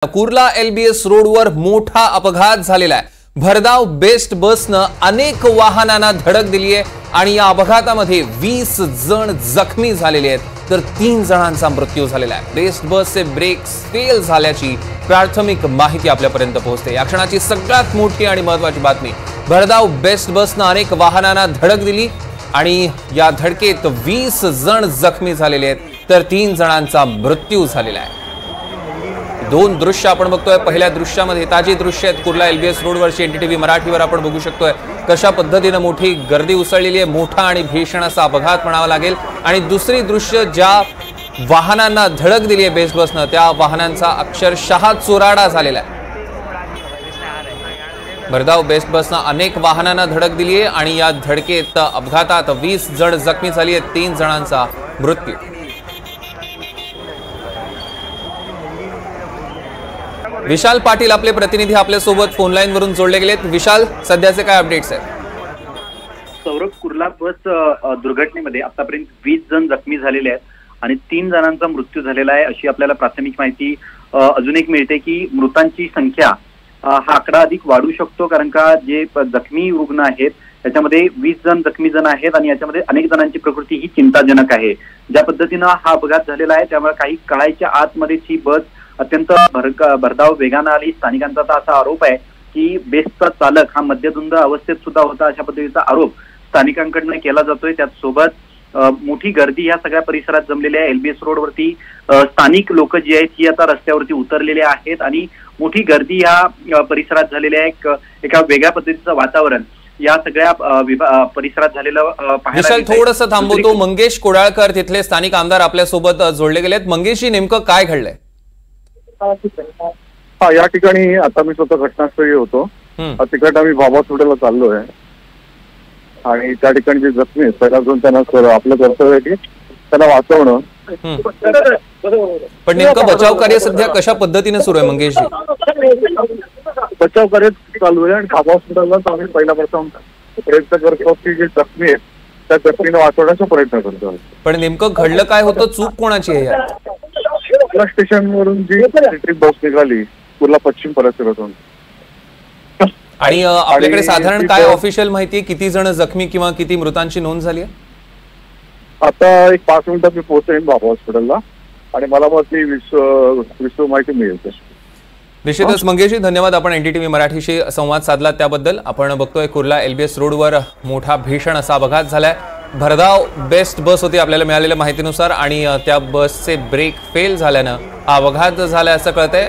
Kurla LBS रोडवर मोठा अपघात झालेला आहे। भरधाव बेस्ट बसनं अनेक वाहनांना धडक दिली आहे आणि या अपघातामध्ये 20 जण जखमी झालेले आहेत तर 3 जणांचा मृत्यू झालेला आहे। बेस्ट बसचे ब्रेक्स फेल झाल्याची प्राथमिक माहिती आपल्यापर्यंत पोहोचते। या क्षणाची सगळ्यात मोठी आणि महत्त्वाची बातमी, भरधाव बेस्ट बसनं अनेक वाहनांना धडक दिली आणि या धडकेत 20 जण जखमी झालेले आहेत तर 3 जणांचा मृत्यू झालेला आहे। दोन दृश्य आपण बघतोय। पहिल्या दृश्यामध्ये ताजी दृश्य आहेत कुर्ला एलबीएस रोडवरची। एनडीटीव्ही मराठीवर आपण बघू शकतोय कशा पद्धतीने मोठी गर्दी उसळलेली आहे। मोठा आणि भीषण असा अपघात म्हणावा लागेल। आणि दुसरी दृश्य, ज्या वाहनांना धडक दिली आहे बेस्ट बसनं त्या वाहनांचा अक्षरशः चुराडा झालेला आहे। भरधाव बेस्ट बसनं अनेक वाहनांना धडक दिली आहे आणि या धडकेत अपघातात 20 जण जखमी झाली आहेत, 3 जणांचा मृत्यू। विशाल पाटील आपले प्रतिनिधी आपल्या सोबत फोन लाईन वरून जोडले गेलेत। विशाल, सध्याचे काय अपडेट्स आहेत? सौरभ, कुर्ला बस दुर्घटनेमध्ये आतापर्यंत 20 जण जखमी झालेले आहेत आणि 3 जणांचा मृत्यू झालेला आहे अशी आपल्याला प्राथमिक माहिती अजून एक मिळते की मृतांची संख्या हा आकडा अधिक वाढू शकतो, कारण का जे जखमी रुग्ण आहेत त्याच्यामध्ये 20 जण जखमी जण आहेत आणि याच्यामध्ये अनेक जणांची प्रकृती ही चिंताजनक आहे। ज्या पद्धतीनं हा अपघात झालेला आहे त्यामुळे काही काळाच्या आतमध्येच ही बस अत्यंत भरधाव वेगानं आली। स्थानिकांचा असा आरोप आहे की बेस्टचा चालक हा मद्यधुंद अवस्थेत सुद्धा होता, अशा पद्धतीचा आरोप स्थानिकांकडून केला जातोय। त्याचसोबत मोठी गर्दी या सगळ्या परिसरात जमलेली आहे। एलबीएस रोडवरती स्थानिक लोक जी आहेत ही आता रस्त्यावरती उतरलेले आहेत आणि मोठी गर्दी या परिसरात झालेली आहे। एका वेगळ्या पद्धतीचं वातावरण या सगळ्या परिसरात झालेलं विशाल, थोडंसं थांबवतो। मंगेश कोडाळकर तिथले स्थानिक आमदार आपल्या सोबत जोडले गेलेत। मंगेशजी, नेमकं काय घडलंय? या ठिकाणी आता मी स्वतः घटनास्थळी होतो। तिकडे आम्ही बाबा हॉस्पिटलला चाललोय आणि त्या ठिकाणी जे जखमी आहेत पहिला जाऊन त्यांना आपलं कर्तव्य आहे की त्यांना वाचवणं। पण नेमकं बचाव कार्य सध्या कशा पद्धतीने सुरू आहे मंगेशजी? बचाव कार्य चालू आहे आणि बाबा हॉस्पिटलला आम्ही पहिल्यापासून प्रयत्न करतो की जे जखमी आहेत त्या जखमीला वाचवण्याचा प्रयत्न करतो। पण नेमकं घडलं काय होतं? चूक कोणाची आहे यात? कुर्ला स्टेशन वरून जी इलेक्ट्रिक बस निघाली कुर्ला पश्चिम परिसरातून, आणि आपल्याकडे साधारण काय ऑफिशियल माहिती आहे, किती जण जखमी किंवा किती मृतांची नोंद झाली आहे? आता एक 5 मिनिटात मी पोहोचेन बाबा हॉस्पिटलला आणि मला मग ती विश्व माहिती मिळेल। निश्चितच मंगेशजी, धन्यवाद। आपण एनडीटीव्ही मराठीशी संवाद साधला त्याबद्दल। आपण बघतोय कुर्ला एलबीएस रोडवर मोठा भीषण असा अपघात झालाय। भरधाव बेस्ट बस होती आपल्याला मिळालेल्या माहितीनुसार आणि त्या बसचे ब्रेक फेल झाल्यानं हा अपघात झाला असं कळतंय।